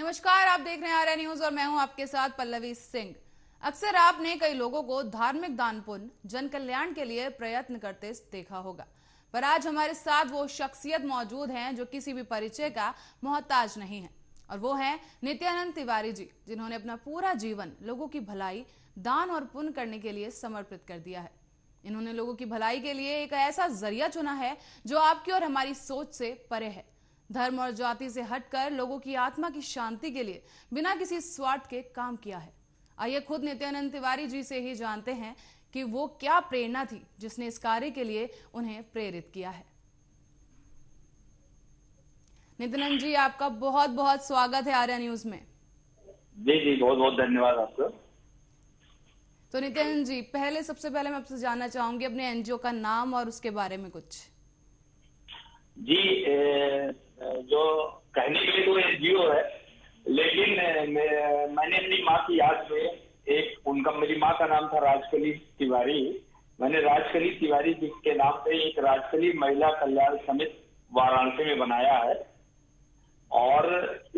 नमस्कार, आप देख रहे हैं आर्या न्यूज और मैं हूं आपके साथ पल्लवी सिंह। अक्सर आपने कई लोगों को धार्मिक दान पुण्य जन कल्याण के लिए प्रयत्न करते देखा होगा, पर आज हमारे साथ वो शख्सियत मौजूद हैं जो किसी भी परिचय का मोहताज नहीं है, और वो हैं नित्यानंद तिवारी जी, जिन्होंने अपना पूरा जीवन लोगों की भलाई, दान और पुण्य करने के लिए समर्पित कर दिया है। इन्होंने लोगों की भलाई के लिए एक ऐसा जरिया चुना है जो आपकी और हमारी सोच से परे है। धर्म और जाति से हटकर लोगों की आत्मा की शांति के लिए बिना किसी स्वार्थ के काम किया है। आइए खुद नित्यानंद तिवारी जी से ही जानते हैं कि वो क्या प्रेरणा थी जिसने इस कार्य के लिए उन्हें प्रेरित किया है। नित्यानंद जी, आपका बहुत बहुत स्वागत है आर्या न्यूज में। जी जी, बहुत बहुत धन्यवाद आपका। तो नित्यानंद जी, सबसे पहले मैं आपसे जानना चाहूंगी अपने एनजीओ का नाम और उसके बारे में कुछ। जी, जो कहने के लिए तो एनजीओ है, लेकिन मैंने अपनी माँ की याद में मेरी माँ का नाम था राजकली तिवारी। मैंने राजकली तिवारी जी के नाम पे एक राजकली महिला कल्याण समिति वाराणसी में बनाया है, और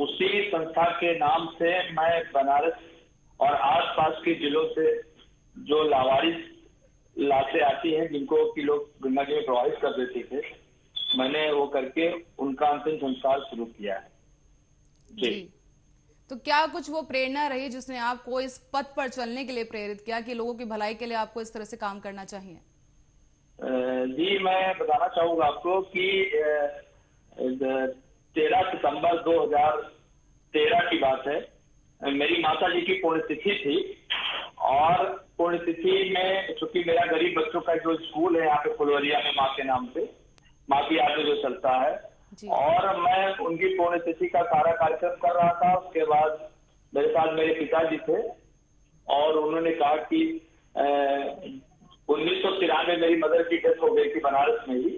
उसी संस्था के नाम से मैं बनारस और आसपास के जिलों से जो लावारिस लाशें आती हैं जिनको कि लोग गंगा जी में प्रवाहित कर देते थे, मैंने वो करके उनका अंतिम संस्कार शुरू किया है। जी। तो क्या कुछ वो प्रेरणा रही जिसने आपको इस पथ पर चलने के लिए प्रेरित किया कि लोगों की भलाई के लिए आपको इस तरह से काम करना चाहिए? जी, मैं बताना चाहूंगा आपको कि 13 सितंबर 2013 की बात है। मेरी माता जी की पुण्यतिथि थी, और पुण्यतिथि में चूंकि मेरा गरीब बच्चों का जो स्कूल है यहाँ पे फुलवरिया में माँ के नाम पे, माँ की याद में जो चलता है, और मैं उनकी पुण्यतिथि का सारा कार्यक्रम कर रहा था। उसके बाद मेरे साथ मेरे पिताजी थे, और उन्होंने कहा कि 1993 मेरी मदर की डेथ हो गई थी बनारस में ही।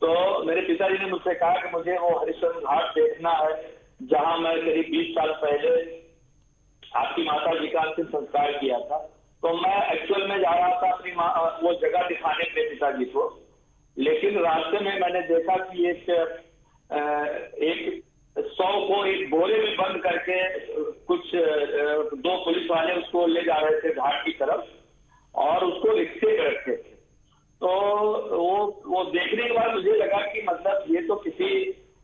तो मेरे पिताजी ने मुझसे कहा कि मुझे वो हरिश्चंद्र घाट देखना है जहां मैं करीब 20 साल पहले आपकी माता जी का अंतिम संस्कार किया था। तो मैं एक्चुअल में जा रहा था अपनी वो जगह दिखाने के लिए पिताजी को, लेकिन रास्ते में मैंने देखा कि एक 100 को एक बोरे में बंद करके कुछ 2 पुलिस वाले उसको ले जा रहे थे घाट की तरफ, और उसको रिक्शे पे रखे थे। तो वो देखने के बाद मुझे लगा कि मतलब ये तो किसी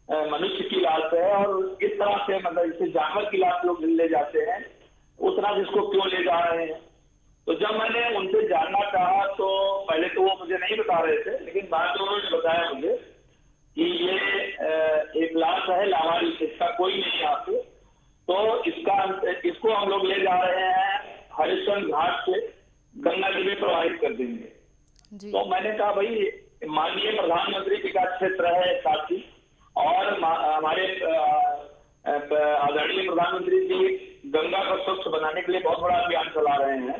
मनुष्य की लाश है, और इस तरह से मतलब जैसे जानवर की लाश लोग ले जाते हैं उस तरह से इसको क्यों ले जा रहे हैं। तो जब मैंने उनसे जानना चाहा तो पहले तो वो मुझे नहीं बता रहे थे, लेकिन बाद में उन्होंने बताया मुझे कि ये एक लाश है लावारिस, इसका कोई नहीं यहाँ पे, तो इसको हम लोग ले जा रहे हैं हरिश्चंद्र घाट से गंगा जी में प्रवाहित कर देंगे। तो मैंने कहा भाई, माननीय प्रधानमंत्री जी का क्षेत्र है काशी, और हमारे आदरणीय प्रधानमंत्री जी गंगा को स्वच्छ बनाने के लिए बहुत बड़ा अभियान चला रहे हैं।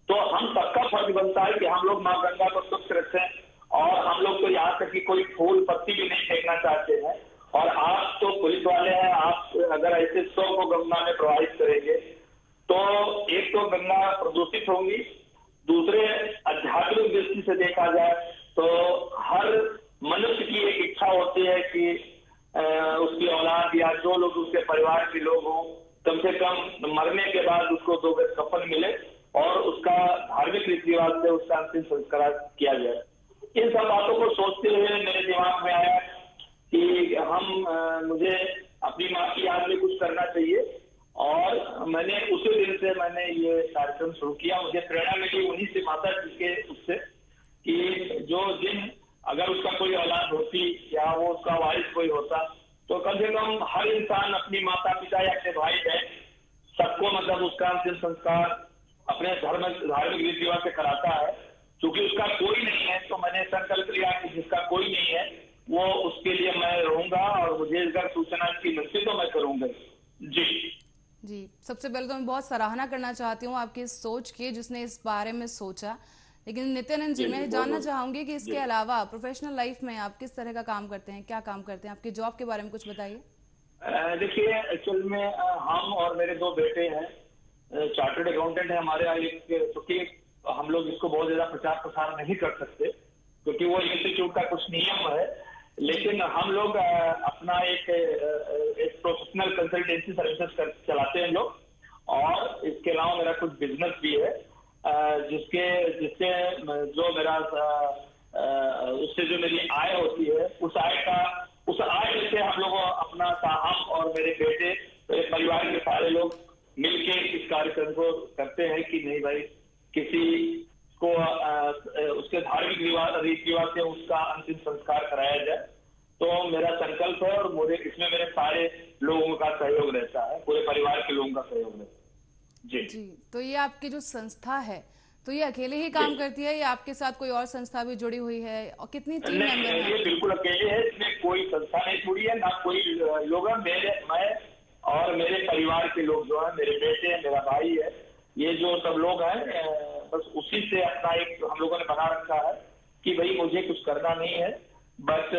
तो हम सबका फर्ज बनता है कि हम लोग माँ गंगा को स्वच्छ रखें, और हम लोग तो यहाँ तक कि कोई फूल पत्ती भी नहीं फेंकना चाहते हैं। और आप तो पुलिस वाले हैं, आप अगर ऐसे 100 को गंगा में प्रवाहित करेंगे तो एक तो गंगा प्रदूषित होगी, दूसरे आध्यात्मिक दृष्टि से देखा जाए तो हर मनुष्य की एक इच्छा होती है कि उसकी औलाद या जो लोग उसके परिवार के लोग हों, कम से कम मरने के बाद उसको 2 गज कफन मिले और उसका धार्मिक रीति रिवाज से उसका अंतिम संस्कार किया जाए। इन सब बातों को सोचते हुए मेरे दिमाग में आया कि मुझे अपनी माँ की याद में कुछ करना चाहिए, और मैंने उसी दिन से मैंने ये कार्यक्रम शुरू किया। मुझे प्रेरणा मिली उन्हीं से, माता जी के उससे, कि जो दिन अगर उसका कोई औलाद होती या वो उसका वारिस कोई होता तो कम से कम हर इंसान अपनी माता पिता या अपने भाई बहन सबको मतलब उसका अंतिम संस्कार अपने धार्मिक रीति रिवाज से कराता है। क्योंकि उसका कोई नहीं है, तो मैंने संकल्प लिया कि जिसका कोई नहीं है वो उसके लिए मैं रहूंगा, और मुझे अगर सूचना की मिलती तो मैं करूंगा। जी, सबसे पहले तो मैं बहुत सराहना करना चाहती हूँ आपकी इस सोच की जिसने इस बारे में सोचा। लेकिन नित्यानंद जी, मैं जानना चाहूंगी कि इसके अलावा प्रोफेशनल लाइफ में आप किस तरह का काम करते हैं, क्या काम करते हैं, आपकी जॉब के बारे में कुछ बताइए। देखिए, एक्चुअल में हम और मेरे 2 बेटे हैं, चार्टर्ड अकाउंटेंट है हमारे यहाँ। क्योंकि हम लोग इसको बहुत ज्यादा प्रचार प्रसार नहीं कर सकते, क्योंकि वो इंस्टीट्यूट का कुछ नियम है लेकिन हम लोग अपना एक प्रोफेशनल कंसल्टेंसी सर्विसेज चलाते हैं लोग, और इसके अलावा मेरा कुछ बिजनेस भी है, जिससे जो मेरा उससे जो मेरी आय होती है, उस आय में से हम लोग अपना हम और मेरे बेटे, मेरे परिवार के सारे लोग मिलके इस कार्यक्रम को करते हैं कि नहीं भाई, किसी को उसके धार्मिक रीति रिवाज से उसका अंतिम संस्कार कराया जाए। तो मेरा संकल्प है, और मुझे इसमें मेरे सारे लोगों का सहयोग रहता है, पूरे परिवार के लोगों का सहयोग रहता है। जी। तो ये आपकी जो संस्था है, तो ये अकेले ही काम करती है या आपके साथ कोई और संस्था भी जुड़ी हुई है, और कितनी टीम मेंबर है? ये बिल्कुल अकेले है, इसमें कोई संस्था नहीं जुड़ी है, ना कोई लोग है। मैं और मेरे परिवार के लोग जो है, मेरे बेटे है, मेरा भाई है, ये जो सब लोग हैं, बस उसी से अपना एक हम लोगों ने बना रखा है कि भाई मुझे कुछ करना नहीं है, बस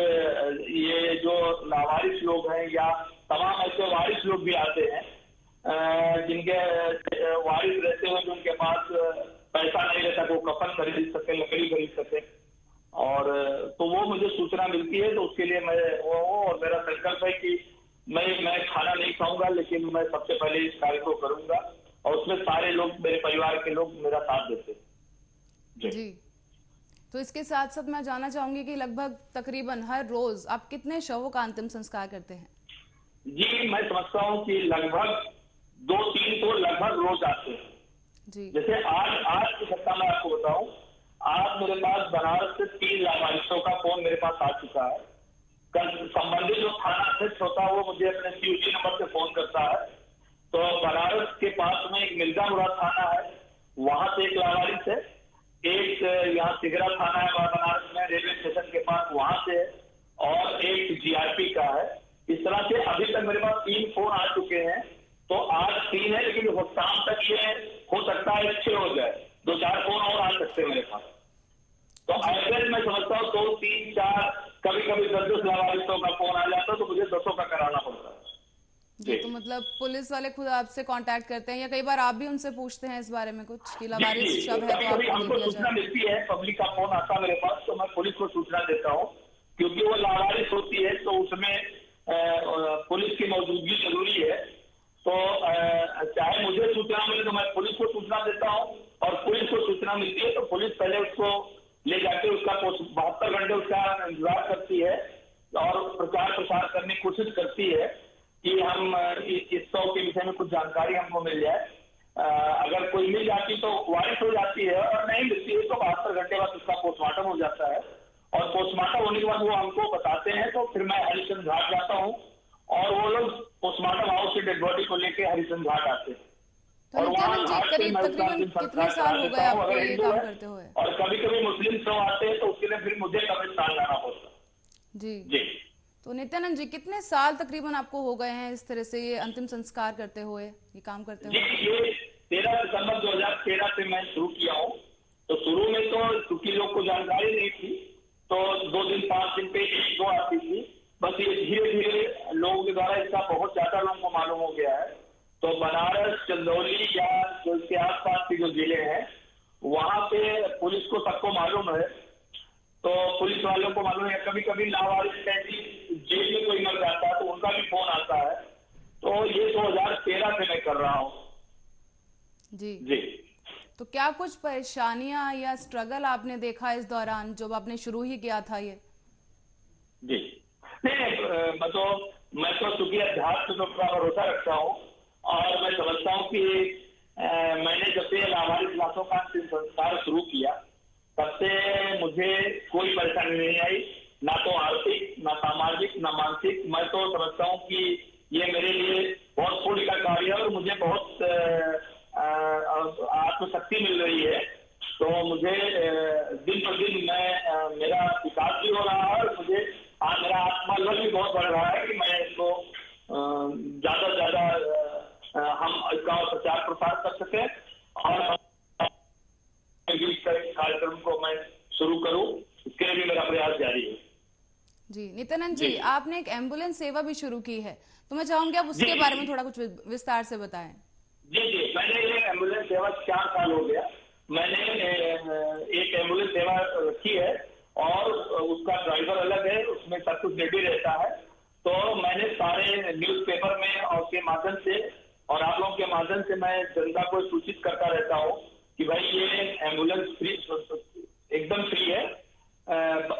ये जो लावारिस लोग हैं या तमाम ऐसे वारिस लोग भी आते हैं, जिनके वारिस रहते हुए उनके पास पैसा नहीं रहता, वो कफन खरीद सके, लकड़ी खरीद सके, और तो वो मुझे सूचना मिलती है, तो उसके लिए मैं और मेरा संकल्प है कि मैं खाना नहीं खाऊंगा, लेकिन मैं सबसे पहले इस कार्य को करूंगा, और उसमें सारे लोग, मेरे परिवार के लोग मेरा साथ देते हैं। जी। तो इसके साथ साथ मैं जानना चाहूंगी कि लगभग तकरीबन हर रोज आप कितने शवों का अंतिम संस्कार करते हैं? जी, मैं समझता हूँ कि लगभग 2-3 तो लगभग रोज आते हैं। जी। जैसे आज की घटना मैं आपको बताऊं, आज मेरे पास बनारस से 3 लावारिसों का फोन मेरे पास आ चुका है। कल संबंधित जो थाना अध्यक्ष होता है, वो मुझे अपने CUC नंबर से फोन करता है, तो बनारस के पास में एक मिर्जा मुराद थाना है, वहां से एक लावारिस है, एक यहाँ सिगरा थाना है बनारस में रेलवे स्टेशन के पास, वहां से, और एक GRP का है। इस तरह से अभी तक मेरे पास 3 फोन आ चुके हैं। तो आज 3 है, लेकिन शाम तक ये हो सकता है 6 हो जाए, 2-4 फोन और आ सकते हैं मेरे पास। तो ऐसे मैं समझता हूँ 2, 3, 4, कभी कभी 10 लावारिसों का फोन आ जाता है, तो मुझे 10 का कराना पड़ता है। जी। तो मतलब पुलिस वाले खुद आपसे कांटेक्ट करते हैं, या कई बार आप भी उनसे पूछते हैं इस बारे में कुछ कि लावारिस शव है तो आपको हमको सूचना मिलती है, पब्लिक का फोन आता है मेरे पास, तो मैं पुलिस को सूचना देता हूँ, क्योंकि वो लावारिस होती है, तो उसमें पुलिस की मौजूदगी जरूरी है। तो चाहे मुझे सूचना मिले तो मैं पुलिस को सूचना देता हूँ, और पुलिस को सूचना मिलती है तो पुलिस पहले उसको ले जाके उसका 72 घंटे उसका इंतजार करती है, और प्रचार प्रसार करने की कोशिश करती है कि हम इस शव के विषय में कुछ जानकारी हमको मिल जाए। अगर कोई मिल जाती तो वारिस हो जाती है, और नहीं मिलती है तो 72 घंटे बाद उसका पोस्टमार्टम हो जाता है, और पोस्टमार्टम होने के बाद वो हमको बताते हैं, तो फिर मैं हरिश्चंद्र घाट जाता हूँ, और वो लोग पोस्टमार्टम हाउस से डेड बॉडी को लेके हरिश्चंद्र घाट आते हैं। तो नित्यानंद जी, करीब तकरीबन कितने साल हो गए आपको ये काम करते हुए? और कभी कभी मुस्लिम शव आते हैं, तो उसके लिए फिर मुझे कब्रिस्तान जाना पड़ता है। जी। तो नित्यानंद जी, कितने साल तकरीबन आपको हो गए हैं इस तरह से ये अंतिम संस्कार करते हुए, ये काम करते हुए? ये 13 दिसंबर 2013 से मैं शुरू किया हूँ। तो शुरू में तो चूंकि लोग को जानकारी नहीं थी, तो 2 दिन 5 दिन पे 1-2 आती थी, बस ये धीरे धीरे लोगों के द्वारा इसका बहुत ज्यादा लोगों को मालूम हो गया है। तो बनारस, चंदौली या जो इसके आसपास के जो जिले हैं, वहां पे पुलिस को सबको मालूम है, तो पुलिस वालों को मालूम है। कभी कभी लावारिस कैदी जेल में कोई मर जाता है तो उनका भी फोन आता है। तो ये 2013 से मैं कर रहा हूँ। जी। तो क्या कुछ परेशानियां या स्ट्रगल आपने देखा इस दौरान जब आपने शुरू ही किया था ये? जी नहीं, मैं तो चूंकि अध्यात्म पे पूरा भरोसा रखता हूँ, और मैं समझता हूँ कि मैंने जब से लावारिस लाशों का अंतिम संस्कार शुरू किया, तब से मुझे कोई परेशानी नहीं आई, ना तो आर्थिक, ना सामाजिक, ना मानसिक। मैं तो समझता हूँ कि ये मेरे लिए बहुत पुण्य का कार्य है, और मुझे बहुत आत्मशक्ति मिल रही है। तो मुझे दिन पर दिन मेरा विकास भी हो रहा है, और मुझे मेरा आत्मबल भी बहुत बढ़ रहा है कि मैं इसको ज्यादा से ज्यादा हम इसका प्रचार प्रसार कर सके, और कार्यक्रम को मैं शुरू करूं, इसके लिए भी मेरा प्रयास जारी है। जी। नित्यानंद जी, आपने एक एम्बुलेंस सेवा भी शुरू की है, तो मैं चाहूंगी आप उसके बारे में थोड़ा कुछ विस्तार से बताएं। जी, मैंने ये एम्बुलेंस सेवा 4 साल हो गया, मैंने एक एम्बुलेंस सेवा रखी है, और उसका ड्राइवर अलग है, उसमें सब कुछ रेडी रहता है। तो मैंने सारे न्यूज़पेपर में और के माध्यम से और आप लोगों के माध्यम से मैं जनता को सूचित करता रहता हूँ कि भाई ये एम्बुलेंस फ्री, एकदम फ्री है।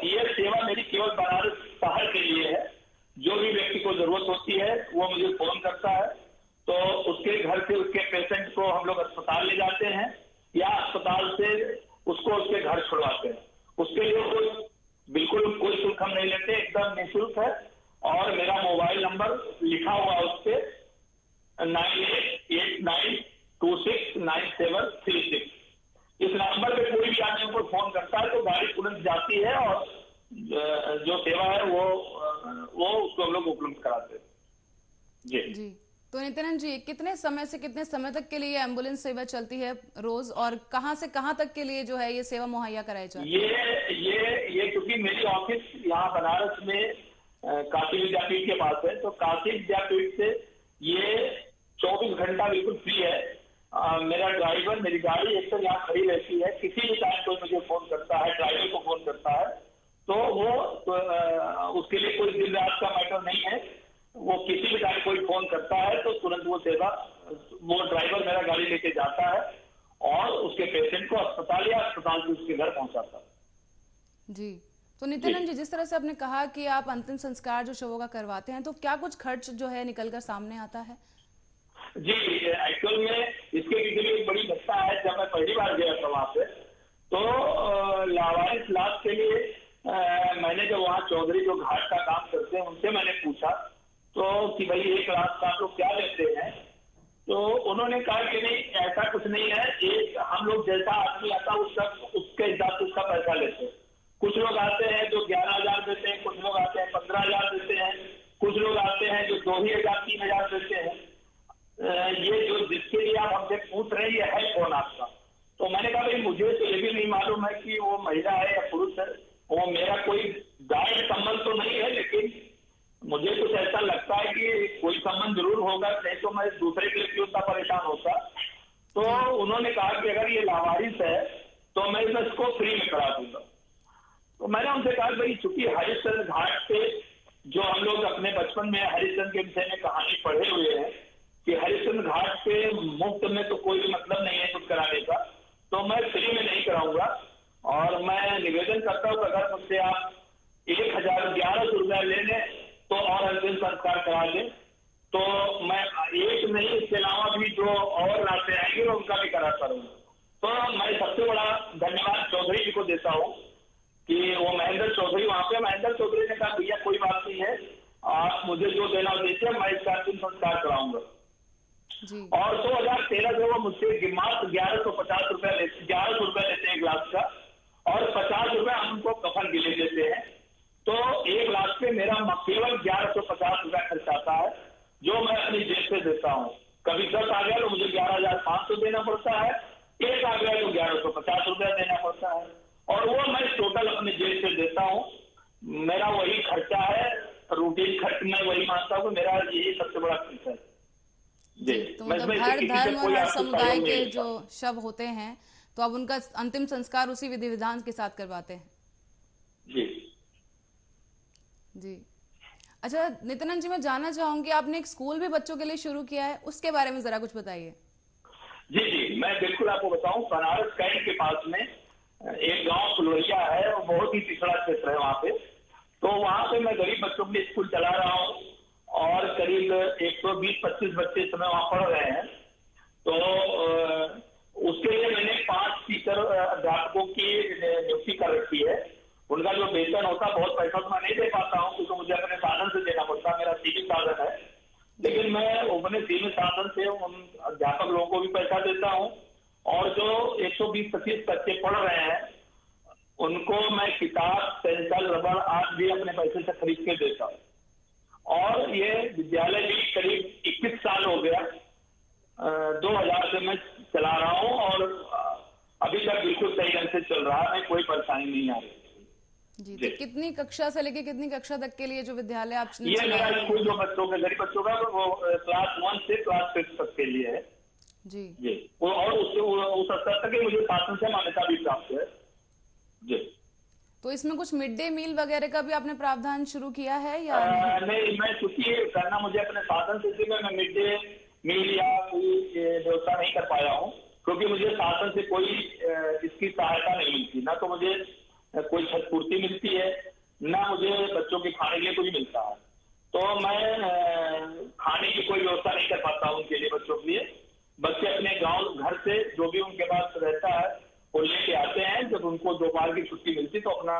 ये सेवा मेरी केवल बनारस शहर के लिए है। जो भी व्यक्ति को जरूरत होती है वो मुझे फोन करता है, तो उसके घर से उसके पेशेंट को हम लोग अस्पताल ले जाते हैं या अस्पताल से उसको उसके घर छुड़वाते हैं। उसके लिए बिल्कुल कोई शुल्क हम नहीं लेते, एकदम निःशुल्क है। और मेरा मोबाइल नंबर लिखा हुआ उस पर 9889269736। इस नंबर पे कोई भी आदमी को फोन करता है तो गाड़ी तुरंत जाती है और जो सेवा है वो उसको हम लोग उपलब्ध कराते हैं। जी। तो नित्यानंद जी, कितने समय से कितने समय तक के लिए एम्बुलेंस सेवा चलती है रोज, और कहां से कहां तक के लिए जो है ये सेवा मुहैया कराई जाती है? ये क्योंकि मेरी ऑफिस यहाँ बनारस में काशी विद्यापीठ के पास है, तो काशी विद्यापीठ से ये 24 घंटा बिल्कुल फ्री है। मेरा ड्राइवर, मेरी गाड़ी एक तो यहाँ खड़ी रहती है। किसी भी टाइम कोई मुझे फोन करता है, ड्राइवर को फोन करता है, तो वो उसके लिए कोई दिन रात का मैटर नहीं है। वो किसी भी टाइम कोई फोन करता है तो तुरंत वो सेवा, वो ड्राइवर मेरा गाड़ी लेके जाता है और उसके पेशेंट को अस्पताल या अस्पताल से उसके घर पहुंचाता है। जी। तो नित्यानंद जी, जिस तरह से आपने कहा कि आप अंतिम संस्कार जो शवों का करवाते हैं, तो क्या कुछ खर्च जो है निकलकर सामने आता है? जी, एक्चुअल में इसके पीछे भी एक बड़ी घटना है। जब मैं पहली बार गया था वहां पे, तो लावारिस लाश के लिए मैंने जब वहाँ चौधरी जो घाट का काम करते हैं उनसे मैंने पूछा तो कि भाई एक लाश का आप लोग क्या लेते हैं? तो उन्होंने कहा कि नहीं, ऐसा कुछ नहीं है, एक हम लोग जैसा आदमी आता है उसके हिसाब से उसका पैसा लेते हैं। कुछ लोग आते हैं जो 11,000 देते हैं, कुछ लोग आते हैं 15,000 देते हैं, कुछ लोग आते हैं जो 2,000 3,000 देते हैं। ये जो जिसके लिए आप हमसे पूछ रहे हैं ये है कौन आपका? तो मैंने कहा भाई मुझे तो ये भी नहीं मालूम है कि वो महिला है या पुरुष है, वो मेरा कोई गाइड संबंध तो नहीं है, लेकिन मुझे कुछ ऐसा लगता है कि कोई संबंध जरूर होगा, नहीं तो मैं दूसरे के लिए क्यों उतना परेशान होता। तो उन्होंने कहा कि अगर ये लावारिस है तो मैं इसको फ्री में करा दूंगा। तो मैंने उनसे कहा भाई चूंकि हरिश्चंद्र घाट पे जो हम लोग अपने बचपन में हरिश्चंद्र के विषय में कहानी पढ़े हुए हैं कि हरिश्चंद्र घाट पे मुफ्त में तो कोई मतलब नहीं है कुछ कराने का, तो मैं फ्री में नहीं कराऊंगा। और मैं निवेदन करता हूँ अगर मुझसे आप 1,1100 रुपया ले लें तो और अंतिम संस्कार करा दें, तो मैं एक नहीं इसके अलावा भी जो और रास्ते आएंगे उनका भी करा करूंगा। तो मैं सबसे बड़ा धन्यवाद चौधरी जी को देता हूँ कि वो महेंद्र चौधरी वहां पे, महेंद्र चौधरी ने कहा भैया कोई बात नहीं है, आप मुझे जो देना दीजिए, मैं इसका अंतिम संस्कार कराऊंगा। और 2013 से वो मुझसे मात्र 1150 रुपया लेते, 1100 रुपया लेते हैं एक लाख का, और 50 रुपया हमको कफन के लिए देते हैं। तो एक लाख पे मेरा केवल 1150 रुपया खर्च आता है, जो मैं अपनी जेब से देता हूँ। कभी 10 आ गया तो मुझे 11,500 देना पड़ता है, एक आ गया तो 1150 रुपया देना पड़ता है, और वो मैं टोटल अपनी जेब से देता हूँ। मेरा वही खर्चा है, रूटीन खर्च मैं वही मानता हूँ, मेरा यही सबसे बड़ा खर्चा है। जी। तो मतलब हर धर्म और हर समुदाय के जो शव होते हैं तो अब उनका अंतिम संस्कार उसी विधि विधान के साथ करवाते हैं। जी। अच्छा नित्यानंद जी, मैं जानना चाहूंगी आपने एक स्कूल भी बच्चों के लिए शुरू किया है, उसके बारे में जरा कुछ बताइए। जी, मैं बिल्कुल आपको बताऊं, बनारस कैंट के पास में एक गांव फुलवरिया है, वो बहुत ही पिछड़ा क्षेत्र है वहां पे। तो वहां पे मैं गरीब बच्चों के लिए स्कूल चला रहा हूँ और करीब 120-25 बच्चे इस समय वहां पढ़ रहे हैं। तो उसके लिए मैंने 5 टीचर अध्यापकों की नियुक्ति कर रखी है। उनका जो वेतन होता है, बहुत पैसा तो मैं नहीं दे पाता हूँ क्योंकि मुझे अपने साधन से देना पड़ता है, मेरा सीमित साधन है, लेकिन मैं अपने सीमित साधन से उन अध्यापक लोगों को भी पैसा देता हूँ। और जो 120-25 बच्चे पढ़ रहे हैं उनको मैं किताब, पेंसिल, रबड़ आज भी अपने पैसे से खरीद के देता हूँ। और ये विद्यालय भी करीब 21 साल हो गया, 2000 से मैं चला रहा हूँ और अभी तक बिल्कुल सही ढंग से चल रहा है, कोई परेशानी नहीं आ रही। जी। तो कितनी कक्षा से लेके कितनी कक्षा तक के लिए जो विद्यालय आप ये मेरा स्कूल जो बच्चों के गरीब बच्चों का वो क्लास 1 से क्लास 6 तक के लिए है। जी। और उससे उस स्तर तक मुझे शासन से मान्यता भी प्राप्त है। जी। तो इसमें कुछ मिड डे मील वगैरह का भी आपने प्रावधान शुरू किया है या नहीं, मैं चूंकि करना मुझे अपने साधन से थी, मैं मिड डे मील या कोई व्यवस्था नहीं कर पाया हूँ, क्योंकि मुझे शासन से कोई इसकी सहायता नहीं मिलती, ना तो मुझे कोई क्षतिपूर्ति मिलती है, ना मुझे बच्चों के खाने के लिए कुछ मिलता है। तो मैं खाने की कोई व्यवस्था नहीं कर पाता हूँ उनके लिए, बच्चों के लिए। बच्चे अपने गांव घर से जो भी उनके पास रहता है वो लेके आते हैं, जब उनको दोपहर की छुट्टी मिलती तो अपना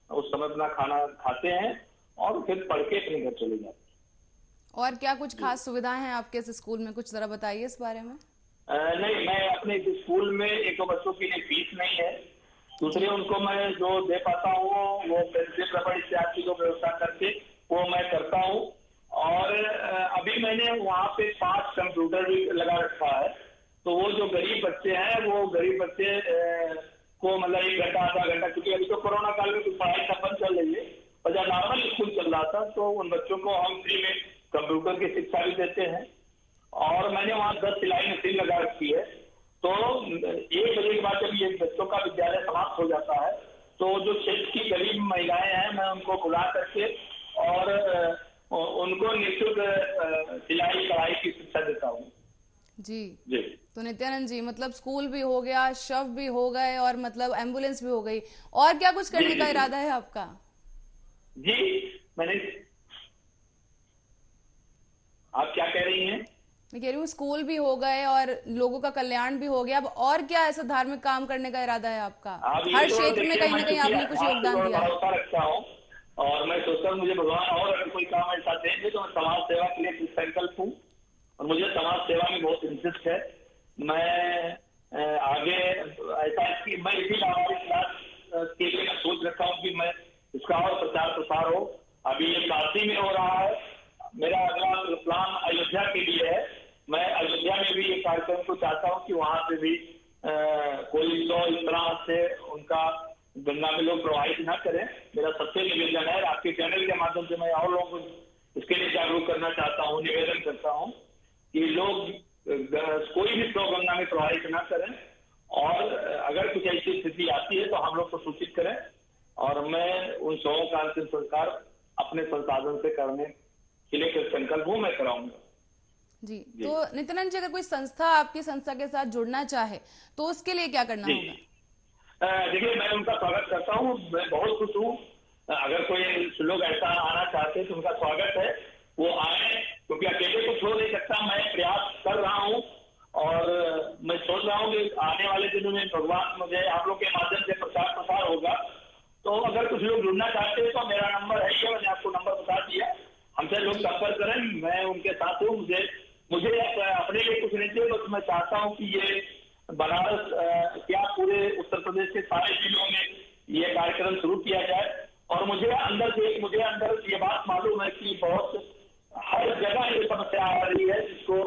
उस समय अपना खाना खाते हैं और फिर पढ़ के अपने घर चले जाते हैं। और क्या कुछ खास सुविधाएं हैं आपके इस स्कूल में, कुछ जरा बताइए इस बारे में। नहीं, मैं अपने स्कूल में एक तो बच्चों के लिए फीस नहीं है, दूसरे उनको मैं जो दे पाता हूँ वो पेंसिल रबड़ इत्यादि की जो व्यवस्था करके वो मैं करता हूँ। और अभी मैंने वहाँ पे 5 कंप्यूटर भी लगा रखा है, तो वो जो गरीब बच्चे हैं वो गरीब बच्चे को मतलब 1 घंटा आधा घंटा, क्योंकि अभी तो कोरोना काल में कुछ पढ़ाई सब बंद चल रही है और जब नॉर्मल स्कूल चल रहा था तो उन बच्चों को हम फ्री में कंप्यूटर की शिक्षा भी देते हैं। और मैंने वहाँ 10 सिलाई मशीन लगा रखी है, तो 1 बजे के बाद जब ये बच्चों का विद्यालय समाप्त हो जाता है तो जो क्षेत्र की गरीब महिलाएं हैं मैं उनको बुला करके और उनको निःशुल्क सिलाई कढ़ाई की शिक्षा देता हूँ। जी जी। तो नित्यानंद जी, मतलब स्कूल भी हो गया, शव भी हो गए और मतलब एम्बुलेंस भी हो गई, और क्या कुछ करने का इरादा है आपका? जी, मैंने, आप क्या कह रही हैं? मैं कह रही हूँ स्कूल भी हो गए और लोगों का कल्याण भी हो गया, अब और क्या ऐसा धार्मिक काम करने का इरादा है आपका? हर क्षेत्र में कहीं ना कहीं आपने कुछ योगदान दिया है। भरोसा रखता हूँ और मैं सोचता हूँ मुझे भगवान और अगर कोई काम ऐसा देंगे तो मैं समाज सेवा के लिए संकल्प हूँ और मुझे समाज सेवा में बहुत इंटरेस्ट है। मैं आगे ऐसा कि मैं इसी लावारिस क्लास के लिए मैं सोच रखा हूँ कि मैं इसका और प्रचार प्रसार हो। अभी ये काशी में हो रहा है, मेरा अगला प्लान अयोध्या के लिए है। मैं अयोध्या में भी ये कार्यक्रम को चाहता हूँ कि वहां पे भी कोई तो इस तरह से उनका गंगा में लोग प्रवाहित ना करें। मेरा सबसे निवेदन है, आपके चैनल के माध्यम से मैं और लोगों को इसके लिए जागरूक करना चाहता हूँ, निवेदन करता हूँ कि लोग कोई भी शव गंगा में प्रवाहित ना करें और अगर कुछ ऐसी स्थिति आती है तो हम लोग को सूचित करें और मैं उन शवों का अंतिम संस्कार अपने संसाधन से करने के लिए संकल्प हूँ, मैं कराऊंगा। जी, तो नित्यानंद जी, अगर कोई संस्था आपकी संस्था के साथ जुड़ना चाहे तो उसके लिए क्या करना होगा? देखिए, मैं उनका स्वागत करता हूँ, मैं बहुत खुश हूँ। अगर कोई लोग ऐसा आना चाहते हैं तो उनका स्वागत है, वो आए, क्योंकि अकेले को छोड़ नहीं सकता। मैं प्रयास कर रहा हूँ और मैं सोच रहा हूँ कि आने वाले दिनों में भगवान मुझे आप लोग के माध्यम से प्रचार प्रसार होगा, तो अगर कुछ लोग जुड़ना चाहते हैं तो मेरा नंबर है, ये मैंने आपको नंबर बता दिया, हमसे लोग संपर्क करें, मैं उनके साथ हूँ। मुझे अपने लिए कुछ नहीं चाहिए, बस मैं चाहता हूँ कि ये बनारस क्या पूरे उत्तर प्रदेश के सारे जिलों में ये कार्यक्रम शुरू किया जाए। और मुझे अंदर ये बात मालूम है कि बहुत हर जगह ये समस्या आ रही है, जिसको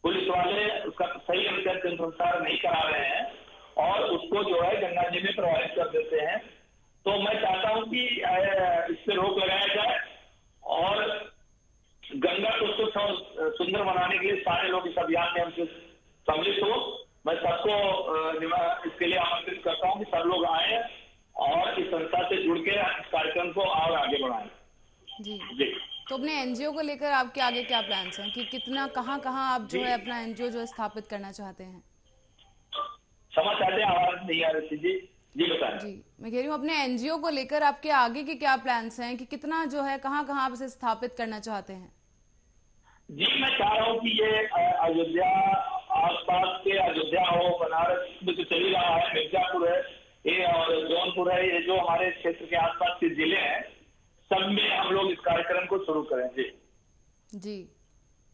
पुलिस वाले उसका सही अंतर संस्कार नहीं करा रहे हैं और उसको जो है गंगा जी में प्रवाहित कर देते हैं। तो मैं चाहता हूँ कि इस पे रोक लगाया जाए और गंगा को स्वच्छ और सुंदर बनाने के लिए सारे लोग इस अभियान में हमसे सम्मिलित हो। मैं सबको इसके लिए आमंत्रित करता हूँ कि सब लोग आए और इस संस्था से जुड़ के इस कार्यक्रम को और आगे बढ़ाएं। जी। तो अपने एनजीओ को लेकर आपके आगे क्या प्लान्स हैं कि कितना कहाँ आप जो है अपना एनजीओ जो स्थापित करना चाहते हैं? समाचार आवाज नहीं आ रही थी। जी बताएं। जी, मैं कह रही हूँ अपने एनजीओ को लेकर आपके आगे के क्या प्लान्स हैं कि कितना जो है कहाँ आप इसे स्थापित करना चाहते हैं? जी, मैं चाह रहा हूँ कि ये अयोध्या आसपास के अयोध्या हो, बनारस में तो चल ही रहा है, मिर्जापुर है ये और जौनपुर है, ये जो हमारे क्षेत्र के आसपास के जिले हैं, सब में हम लोग इस कार्यक्रम को शुरू करें। जी।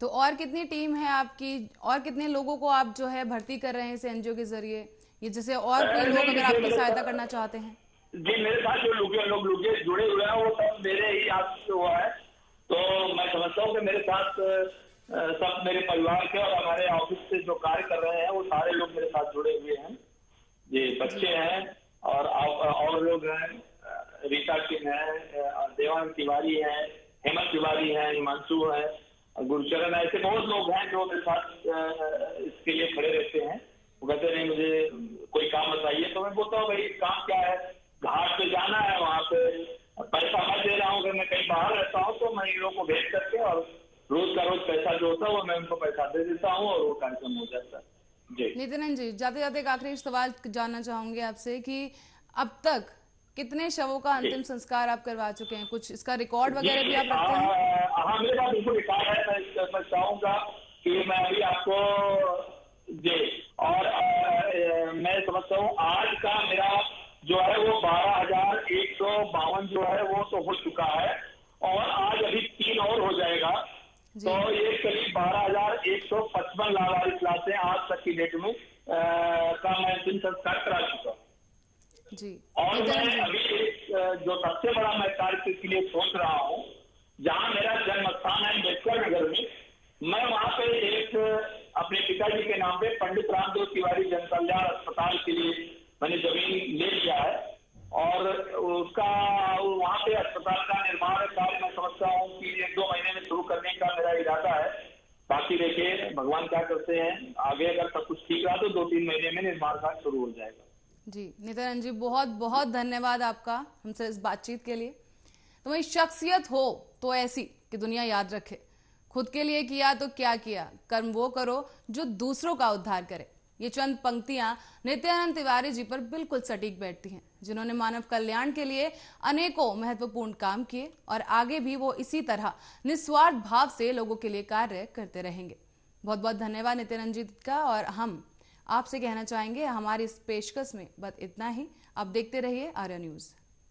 तो और कितनी टीम है आपकी और कितने लोगों को आप जो है भर्ती कर रहे हैं इस एनजीओ के जरिए, ये जैसे और कोई लोग अगर आपकी सहायता करना चाहते हैं? जी, मेरे साथ जो लोग जुड़े हुए हैं वो सब मेरे ही हाथ से हुआ है, तो मैं समझता हूँ कि मेरे साथ सब मेरे परिवार के और हमारे ऑफिस से जो कार्य कर रहे हैं वो सारे लोग मेरे साथ जुड़े हुए हैं। जी, बच्चे हैं और लोग हैं, रीता सिंह है, देवांग तिवारी है, हेमंत तिवारी है, हिमांशु है, गुरुचरण है, ऐसे बहुत लोग हैं जो मेरे साथ इसके लिए खड़े रहते हैं। वो कहते नहीं मुझे कोई काम बताइए, तो मैं बोलता हूँ भाई काम क्या है, घाट पे जाना है, वहां पे पैसा मैं दे रहा हूँ। अगर मैं कहीं बाहर रहता हूँ तो मैं इन लोगों को भेज करके और रोज का रोज पैसा जो होता है वो मैं उनको पैसा दे देता हूँ और वो कार्यक्रम हो जाता है। जी नित्यानंद जी, जाते जाते एक आखिरी सवाल जानना चाहूंगे आपसे कि अब तक कितने शवों का जी अंतिम संस्कार आप करवा चुके हैं? कुछ इसका रिकॉर्ड जी वगैरह भी आप रखते हैं? हाँ, मेरे पास बिल्कुल रिकॉर्ड है। मैं चाहूंगा कि मैं अभी आपको जी और मैं समझता हूँ आज का मेरा जो है वो 12,152 जो है वो तो हो चुका है और आज अभी 3 और हो जाएगा। जी तो ये करीब 12,155 लावारिस लाशें आज तक की डेट में का मैं अंतिम संस्कार करा चुका हूँ। जी और मैं नित्यानंद जी, अभी एक जो सबसे बड़ा मैं कार्य के लिए सोच रहा हूँ, जहाँ मेरा जन्म स्थान है अम्बेडकर नगर में, मैं वहाँ पे एक अपने पिताजी के नाम पे पंडित रामदेव तिवारी जन कल्याण अस्पताल के लिए मैंने जमीन ले लिया है और उसका वहाँ पे अस्पताल का निर्माण कार्य मैं समझता हूँ कि 1-2 महीने में शुरू करने का मेरा इरादा है। बाकी देखिए भगवान क्या करते हैं, आगे अगर सब कुछ ठीक रहा तो 2-3 महीने में निर्माण कार्य शुरू हो जाएगा। जी नित्यानंद जी, बहुत बहुत धन्यवाद आपका हमसे इस बातचीत के लिए। तुम्हारी शख्सियत हो तो ऐसी कि दुनिया याद रखे। खुद के लिए किया तो क्या किया, कर्म वो करो जो दूसरों का उद्धार करे। ये चंद पंक्तियां नित्यानंद तिवारी जी पर बिल्कुल सटीक बैठती हैं, जिन्होंने मानव कल्याण के लिए अनेकों महत्वपूर्ण काम किए और आगे भी वो इसी तरह निस्वार्थ भाव से लोगों के लिए कार्य करते रहेंगे। बहुत बहुत धन्यवाद नित्यानंद जी का। और हम आपसे कहना चाहेंगे हमारी इस पेशकश में बस इतना ही। आप देखते रहिए आर्या न्यूज।